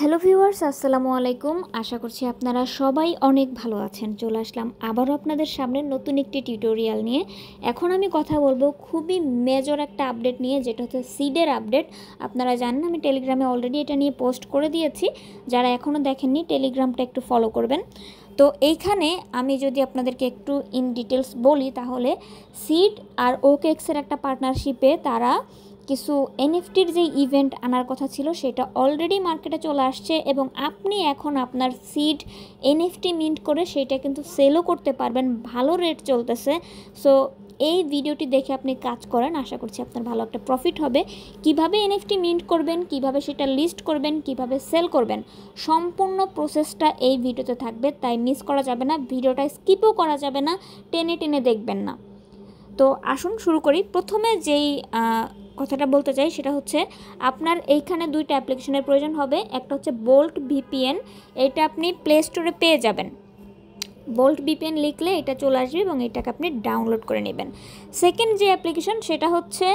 Hello viewers, আসসালামু আলাইকুম। আশা করছি আপনারা সবাই অনেক ভালো আছেন। চলে আসলাম আবারও আপনাদের সামনে নতুন একটি টিউটোরিয়াল নিয়ে। এখন আমি কথা বলবো খুবই মেজর একটা আপডেট নিয়ে, যেটা হচ্ছে সিডের আপডেট। আপনারা জানেন আমি টেলিগ্রামে অলরেডি এটা নিয়ে পোস্ট করে দিয়েছি। যারা এখনও দেখেননি টেলিগ্রামটা একটু ফলো করবেন। তো এইখানে আমি যদি আপনাদেরকে একটু ইন ডিটেলস বলি, তাহলে সিড আর ওকেএক্সের একটা পার্টনারশিপে তারা কিছু এনএফটির যে ইভেন্ট আনার কথা ছিল সেটা অলরেডি মার্কেটে চলে আসছে, এবং আপনি এখন আপনার সিড এনএফটি মিন্ট করে সেটা কিন্তু সেলও করতে পারবেন। ভালো রেট চলতেছে। সো এই ভিডিওটি দেখে আপনি কাজ করেন, আশা করছি আপনার ভালো একটা প্রফিট হবে। কিভাবে এনএফটি মিন্ট করবেন, কিভাবে সেটা লিস্ট করবেন, কিভাবে সেল করবেন, সম্পূর্ণ প্রসেসটা এই ভিডিওতে থাকবে, তাই মিস করা যাবে না। ভিডিওটা স্কিপও করা যাবে না, টেনে টেনে দেখবেন না। তো আসুন শুরু করি। প্রথমে যেই কথাটা বলতে চাই সেটা হচ্ছে, আপনার এইখানে দুইটা অ্যাপ্লিকেশনের প্রয়োজন হবে। একটা হচ্ছে বোল্ট ভিপিএন, এটা আপনি প্লে স্টোরে পেয়ে যাবেন। বোল্ট ভিপিএন লিখলে এটা চলে আসবে এবং এটাকে আপনি ডাউনলোড করে নেবেন। সেকেন্ড যে অ্যাপ্লিকেশন সেটা হচ্ছে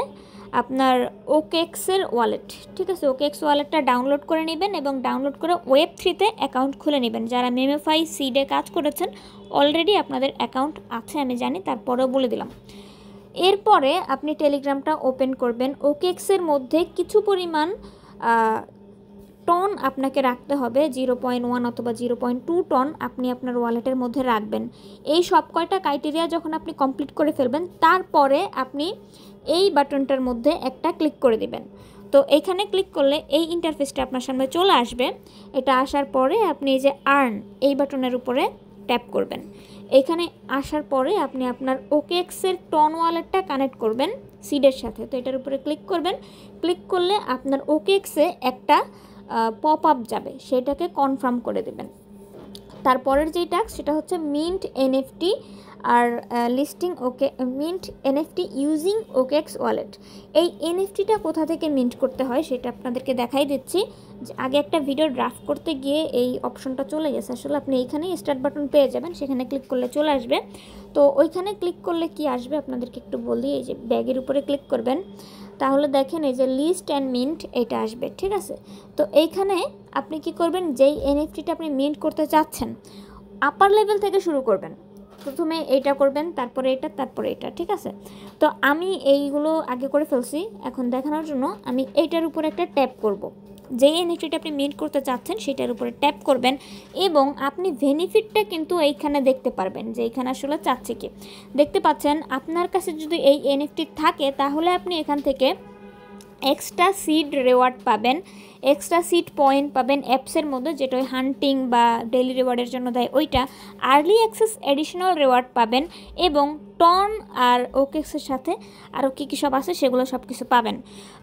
আপনার ওকেএক্সের ওয়ালেট। ঠিক আছে, ওকেএক্স ওয়ালেটটা ডাউনলোড করে নেবেন এবং ডাউনলোড করে ওয়েব3তে অ্যাকাউন্ট খুলে নেবেন। যারা মেমেফাই সিডে কাজ করেছেন অলরেডি আপনাদের অ্যাকাউন্ট আছে আমি জানি, তারপরেও বলে দিলাম। এরপরে আপনি টেলিগ্রামটা ওপেন করবেন। ওকেএক্সের মধ্যে কিছু পরিমাণ টন আপনাকে রাখতে হবে, 0.1 অথবা 0.2 টন আপনি আপনার ওয়ালেটের মধ্যে রাখবেন। এই সব কয়টা ক্রাইটেরিয়া যখন আপনি কমপ্লিট করে ফেলবেন, তারপরে আপনি এই বাটনটার মধ্যে একটা ক্লিক করে দিবেন। তো এইখানে ক্লিক করলে এই ইন্টারফেসটা আপনার সামনে চলে আসবে। এটা আসার পরে আপনি এই যে আর্ন এই বাটনের উপরে ট্যাপ করবেন। এখানে আসার পরে আপনি আপনার ওকেএক্সের টন ওয়ালেটটা কানেক্ট করবেন সিডের সাথে। তো এটার উপরে ক্লিক করবেন। ক্লিক করলে আপনার ওকেএক্সে একটা পপ আপ যাবে, সেটাকে কনফার্ম করে দেবেন। তারপরের যেই টাস্ক সেটা হচ্ছে মিন্ট এনএফটি আর listing mint NFT using OKX wallet. এই এনএফটিটা কোথা থেকে মিন্ট করতে হয় সেটা আপনাদেরকে দেখাই দিচ্ছি। আগে একটা ভিডিও ড্রাফট করতে গিয়ে এই অপশনটা চলে গেছে। আসলে আপনি এইখানেই স্টার্ট বাটন পেয়ে যাবেন, সেখানে ক্লিক করলে চলে আসবে। তো ওইখানে ক্লিক করলে কি আসবে আপনাদেরকে একটু বলি। এই যে ব্যাগের উপরে ক্লিক করবেন, তাহলে দেখেন এই যে লিস্ট অ্যান্ড মিন্ট এটা আসবে। ঠিক আছে, তো এইখানে আপনি কি করবেন, যেই এনএফটিটা আপনি মিন্ট করতে চাচ্ছেন আপার লেভেল থেকে শুরু করবেন। প্রথমে এইটা করবেন, তারপরে এটা, তারপরে এটা। ঠিক আছে, তো আমি এইগুলো আগে করে ফেলছি। এখন দেখানোর জন্য আমি এইটার উপরে একটা ট্যাপ করব। যে এনএফটিটা আপনি মিন্ট করতে চাচ্ছেন সেটার উপরে ট্যাপ করবেন এবং আপনি বেনিফিটটা কিন্তু এইখানে দেখতে পারবেন, যে এইখানে আসলে চাচ্ছে কি। দেখতে পাচ্ছেন আপনার কাছে যদি এই এনএফটি থাকে তাহলে আপনি এখান থেকে এক্সট্রা সিড রেওয়ার্ড পাবেন, এক্সট্রা সিড পয়েন্ট পাবেন অ্যাপসের মধ্যে, যেটা ওই হান্টিং বা ডেইলি রেওয়ার্ডের জন্য দেয় ওইটা। আর্লি অ্যাক্সেস এডিশনাল রেওয়ার্ড পাবেন এবং টন আর ওকেএক্সের সাথে আরও কী কী সব আছে সেগুলো সব কিছু পাবেন।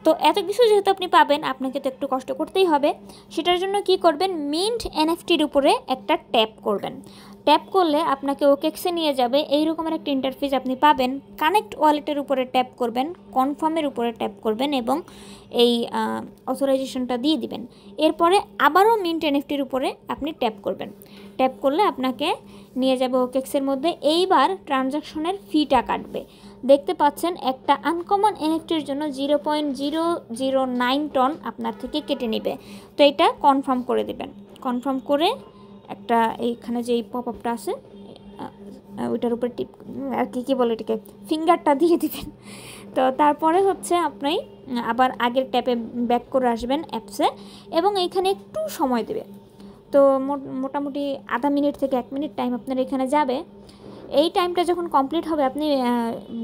তো এত কিছু যেহেতু আপনি পাবেন, আপনাকে তো একটু কষ্ট করতেই হবে। সেটার জন্য কি করবেন, মিন্ট এনএফটির উপরে একটা ট্যাপ করবেন। ট্যাপ করলে আপনাকে ওকেএক্সে নিয়ে যাবে। এই রকমের একটা ইন্টারফেস আপনি পাবেন। কানেক্ট ওয়ালেটের উপরে ট্যাপ করবেন, কনফার্মের উপরে ট্যাপ করবেন এবং এই অথরাইজেশনটা দিয়ে দিবেন। এরপরে আবারও মিন্ট এনএফটির উপরে আপনি ট্যাপ করবেন। ট্যাপ করলে আপনাকে নিয়ে যাবে ওকেএক্সের মধ্যে। এইবার ট্রানজাকশনের ফিটা কাটবে। দেখতে পাচ্ছেন একটা আনকমন এনএফটির জন্য 0.009 টন আপনার থেকে কেটে নেবে। তো এটা কনফার্ম করে দেবেন। কনফার্ম করে একটা এইখানে যে পপ আপটা আছে ওইটার উপরে টিপ আর কী বলে এটাকে ফিঙ্গারটা দিয়ে দিবেন। তো তারপরে হচ্ছে আপনি আবার আগের ট্যাপে ব্যাক করে আসবেন অ্যাপসে এবং এইখানে একটু সময় দেবে। তো মোটামুটি আধা মিনিট থেকে 1 মিনিট টাইম আপনার এখানে যাবে। এই টাইমটা যখন কমপ্লিট হবে আপনি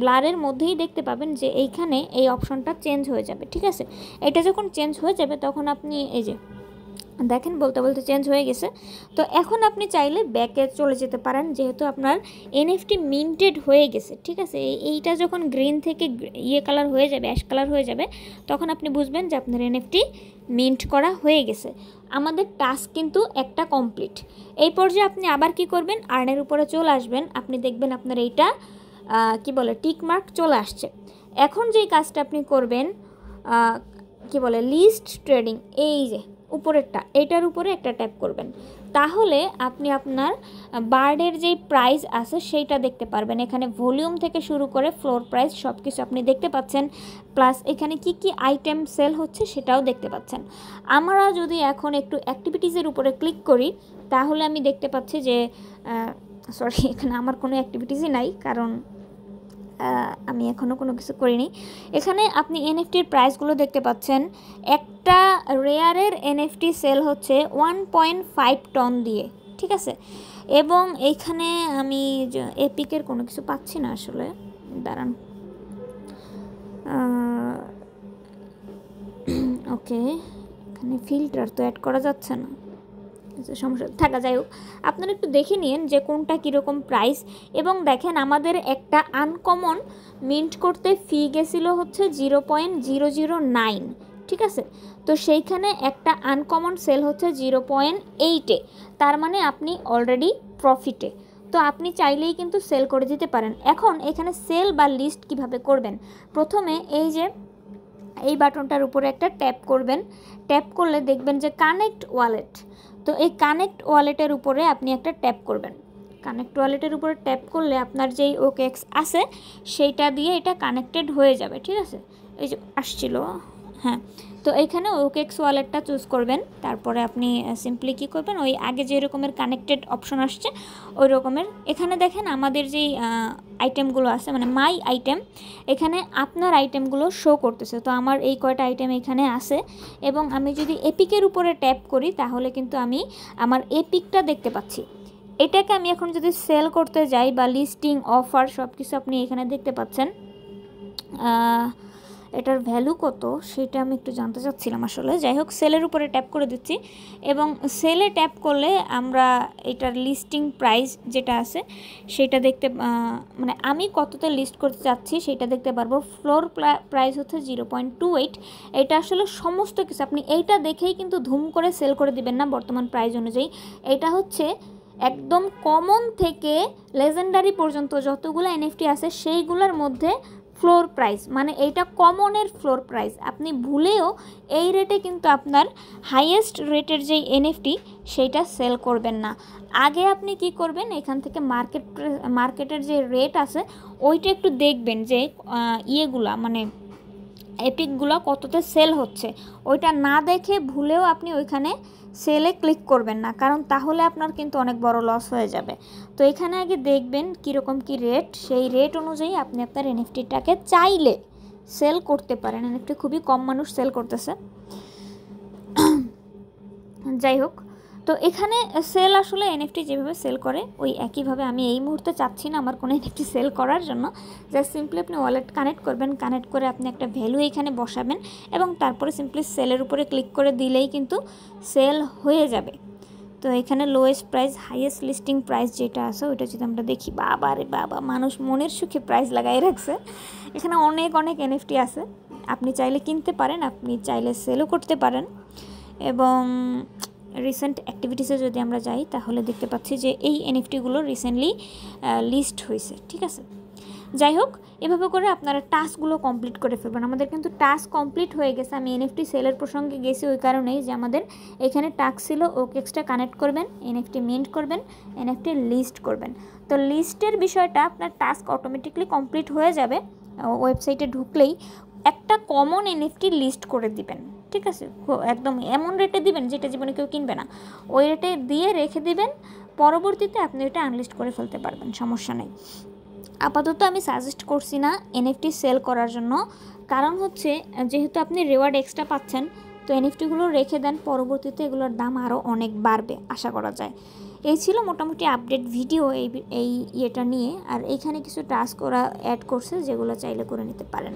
ব্লারের মধ্যেই দেখতে পাবেন যে এইখানে এই অপশনটা চেঞ্জ হয়ে যাবে। ঠিক আছে, এটা যখন চেঞ্জ হয়ে যাবে তখন আপনি এই যে দেখেন বলতে বলতে চেঞ্জ হয়ে গেছে। তো এখন আপনি চাইলে ব্যাকে চলে যেতে পারেন, যেহেতু আপনার এনএফটি মিন্টেড হয়ে গেছে। ঠিক আছে, এইটা যখন গ্রিন থেকে কালার হয়ে যাবে, অ্যাশ কালার হয়ে যাবে, তখন আপনি বুঝবেন যে আপনার এনএফটি মিন্ট করা হয়ে গেছে। আমাদের টাস্ক কিন্তু একটা কমপ্লিট। এই পর্যায়ে আপনি আবার কি করবেন, আর্নের উপরে চলে আসবেন। আপনি দেখবেন আপনার এইটা কি বলে টিক মার্ক চলে আসছে। এখন যেই কাজটা আপনি করবেন কি বলে লিস্ট ট্রেডিং, এই যে উপরেরটা, এটার উপরে একটা ট্যাপ করবেন, তাহলে আপনি আপনার বার্ডের যেই প্রাইস আছে সেইটা দেখতে পারবেন। এখানে ভলিউম থেকে শুরু করে ফ্লোর প্রাইস সব কিছু আপনি দেখতে পাচ্ছেন, প্লাস এখানে কি কি আইটেম সেল হচ্ছে সেটাও দেখতে পাচ্ছেন। আমরা যদি এখন একটু অ্যাক্টিভিটিসের উপরে ক্লিক করি, তাহলে আমি দেখতে পাচ্ছি যে সরি, এখানে আমার কোনো অ্যাক্টিভিটিসই নাই, কারণ আমি এখনও কোনো কিছু করিনি। এখানে আপনি এনএফটির প্রাইসগুলো দেখতে পাচ্ছেন। একটা রেয়ারের এনএফটি সেল হচ্ছে 1.5 টন দিয়ে, ঠিক আছে। এবং এইখানে আমি এপিকের কোনো কিছু পাচ্ছি না আসলে, দাঁড়ান। ওকে, এখানে ফিল্টার তো অ্যাড করা যাচ্ছে না, সমস্যা থাকা। যাই হোক, আপনারা একটু দেখে নিন যে কোনটা কীরকম প্রাইস। এবং দেখেন আমাদের একটা আনকমন মিন্ট করতে ফি গেছিলো হচ্ছে 0.009, ঠিক আছে। তো সেইখানে একটা আনকমন সেল হচ্ছে 0.8-এ, তার মানে আপনি অলরেডি প্রফিটে। তো আপনি চাইলেই কিন্তু সেল করে দিতে পারেন। এখন এখানে সেল বা লিস্ট কিভাবে করবেন, প্রথমে এই বাটনটার উপরে একটা ট্যাপ করবেন। ট্যাপ করলে দেখবেন যে কানেক্ট ওয়ালেট। তো এই কানেক্ট ওয়ালেটের উপরে আপনি একটা ট্যাপ করবেন। কানেক্ট ওয়ালেটের উপরে ট্যাপ করলে আপনার যেই ওকেএক্স আছে সেইটা দিয়ে এটা কানেক্টেড হয়ে যাবে, ঠিক আছে। এই যে আসছিল, হ্যাঁ। তো এইখানে ওকেএক্স ওয়ালেটটা চুজ করবেন, তারপরে আপনি সিম্পলি কী করবেন, ওই আগে যে রকমের কানেক্টেড অপশন আসছে ওই রকমের। এখানে দেখেন আমাদের যেই আইটেমগুলো আছে, মানে মাই আইটেম, এখানে আপনার আইটেমগুলো শো করতেছে। তো আমার এই কয়টা আইটেম এখানে আছে, এবং আমি যদি এপিকের উপরে ট্যাপ করি তাহলে কিন্তু আমি আমার এপিকটা দেখতে পাচ্ছি। এটাকে আমি এখন যদি সেল করতে যাই বা লিস্টিং, অফার সব কিছু আপনি এখানে দেখতে পাচ্ছেন। এটার ভ্যালু কত সেটা আমি একটু জানতে চাচ্ছিলাম আসলে। যাই হোক, সেলের উপরে ট্যাপ করে দিচ্ছি, এবং সেলে ট্যাপ করলে আমরা এটার লিস্টিং প্রাইস যেটা আছে সেটা দেখতে, মানে আমি কততে লিস্ট করতে চাচ্ছি সেটা দেখতে পারবো। ফ্লোর প্রাইস হচ্ছে 0.28। এটা আসলে সমস্ত কিছু আপনি এইটা দেখেই কিন্তু ধুম করে সেল করে দিবেন না বর্তমান প্রাইস অনুযায়ী। এটা হচ্ছে একদম কমন থেকে লেজেন্ডারি পর্যন্ত যতগুলো এনএফটি আছে সেইগুলোর মধ্যে ফ্লোর প্রাইস, মানে এইটা কমনের ফ্লোর প্রাইস। আপনি ভুলেও এই রেটে কিন্তু আপনার হাইয়েস্ট রেটের যেই এনএফটি সেইটা সেল করবেন না। আগে আপনি কি করবেন, এখান থেকে মার্কেটের যে রেট আছে ওইটা একটু দেখবেন যে ইয়েগুলা মানে এপিকগুলো কততে সেল হচ্ছে। ওইটা না দেখে ভুলেও আপনি ওইখানে সেলে ক্লিক করবেন না, কারণ তাহলে আপনার কিন্তু অনেক বড় লস হয়ে যাবে। তো এখানে আগে দেখবেন কীরকম কী রেট, সেই রেট অনুযায়ী আপনি আপনার এনএফটিটাকে চাইলে সেল করতে পারেন। এনএফটি খুবই কম মানুষ সেল করতেছে। যাই হোক, তো এখানে সেল আসলে এনএফটি যেভাবে সেল করে ওই একইভাবে আমি এই মুহূর্তে চাচ্ছি না আমার কোনো এনএফটি সেল করার জন্য। জাস্ট সিম্পলি আপনি ওয়ালেট কানেক্ট করবেন, কানেক্ট করে আপনি একটা ভ্যালু এইখানে বসাবেন, এবং তারপরে সিম্পলি সেলের উপরে ক্লিক করে দিলেই কিন্তু সেল হয়ে যাবে। তো এখানে lowest price, highest listing price যেটা আছে ওইটা যদি আমরা দেখি, বাবা রে বাবা, মানুষ মনের সুখে প্রাইস লাগাই রাখছে। এখানে অনেক অনেক এনএফটি আছে, আপনি চাইলে কিনতে পারেন, আপনি চাইলে সেলও করতে পারেন। এবং রিসেন্ট অ্যাক্টিভিটিসে যদি আমরা যাই তাহলে দেখতে পাচ্ছি যে এই এনএফটিগুলো রিসেন্টলি লিস্ট হয়েছে, ঠিক আছে। যাই হোক, এভাবে করে আপনারা টাস্কগুলো কমপ্লিট করে ফেলবেন। আমাদের কিন্তু টাস্ক কমপ্লিট হয়ে গেছে। আমি এনএফটি সেলের প্রসঙ্গে গেছি ওই কারণেই যে আমাদের এখানে টাস্ক ছিল ওকেএক্সটা কানেক্ট করবেন, এনএফটি মিন্ট করবেন, এনএফটি লিস্ট করবেন। তো লিস্টের বিষয়টা আপনার টাস্ক অটোমেটিকলি কমপ্লিট হয়ে যাবে। ওয়েবসাইটে ঢুকলেই একটা কমন এনএফটি লিস্ট করে দিবেন, ঠিক আছে। একদম এমন রেটে দিবেন যেটা জীবনে কেউ কিনবে না, ওই রেটে দিয়ে রেখে দিবেন। পরবর্তীতে আপনি ওইটা আনলিস্ট করে ফেলতে পারবেন, সমস্যা নেই। আপাতত আমি সাজেস্ট করছি না এনএফটি সেল করার জন্য, কারণ হচ্ছে যেহেতু আপনি রিওয়ার্ড এক্সট্রা পাচ্ছেন, তো এনএফটিগুলো রেখে দেন, পরবর্তীতে এগুলোর দাম আরও অনেক বাড়বে আশা করা যায়। এই ছিল মোটামুটি আপডেট ভিডিও এই ইয়েটা নিয়ে। আর এইখানে কিছু টাস্ক ওরা অ্যাড করছে যেগুলো চাইলে করে নিতে পারেন।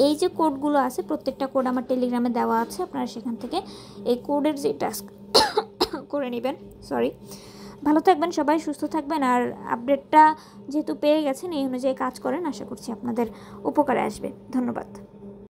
এই যে কোডগুলো আছে প্রত্যেকটা কোড আমার টেলিগ্রামে দেওয়া আছে, আপনারা সেখান থেকে এই কোডের যে টাস্ক করে নেবেন। সরি, ভালো থাকবেন সবাই, সুস্থ থাকবেন। আর আপডেটটা যেহেতু পেয়ে গেছেন এই অনুযায়ী কাজ করেন, আশা করছি আপনাদের উপকারে আসবে। ধন্যবাদ।